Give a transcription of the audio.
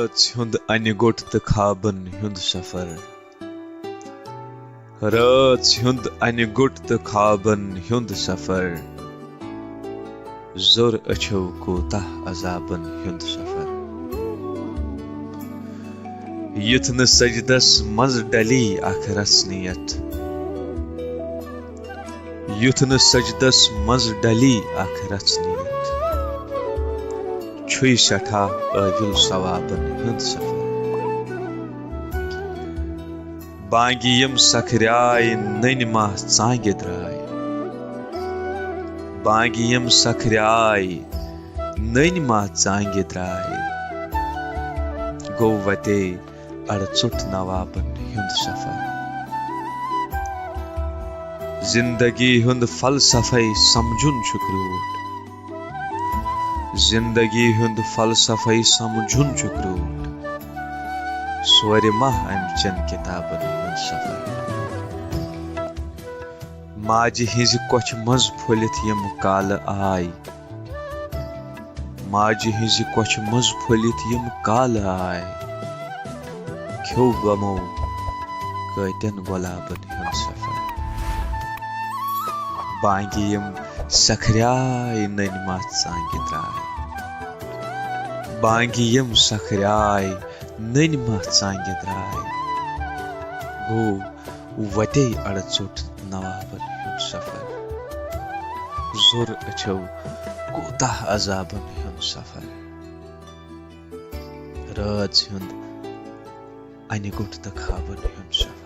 رٲژ ہُنٛد اَنہِ گوٚٹ تہٕ خابن ہُنٛد سفر رٲژ ہُنٛد اَنہِ گوٚٹ تہٕ خابن ہُنٛد سفر زوٚر أچھو کوٗتاہ عذابن ہُنٛد سفر یُتھ نہٕ سجدس منٛز ڈلی اکھ رسنِیت یُتھ نہٕ سجدس منٛز ڈلی اکھ رسنِیت چھُے سٮ۪ٹھاہ ٲوِل ثوابن ہُنٛد سفر بانگہِ یِم سکھریایہِ نٔنۍ ما ژانگہِ درٛاے بانگہِ یِم سکھریایہِ نٔنۍ ما ژانگہِ درٛاے گوٚو وتے اڑٕ ژوٚٹ نوابن ہُنٛد سفر زندگی ہُنٛد فلسفے سمجُن چھُ کرٛوٗٹھ زندگی ہُنٛد فلسفے سمجُن چھُ کرٛوٗٹھ سورِ ما امہِ چٮ۪ن کِتابن ہُنٛد سفر ماجہِ ہٕنٛزِ کۄچھِ منٛز پھٔلِتھ یِم کالہٕ آے ماجہِ ہٕنٛزِ کۄچھِ منٛز پھٔلِتھ یِم کالہٕ آے کھیوٚو غمو کٲتٮ۪ن گۄلابن ہُنٛد سفر بانگہِ یِم سکھریایہِ نٔنۍ ما ژانگہِ درٛاے بانگہِ یِم سکھریایہِ نٔنۍ ما ژانگہِ درٛاے گوٚو وتے اڑٕ ژوٚٹ نوابن ہُنٛد سفر زوٚر أچھو کوٗتاہ عذابن ہُنٛد سفر رٲژ ہُنٛد اَنہِ گوٚٹ تہٕ خابن ہُنٛد سفر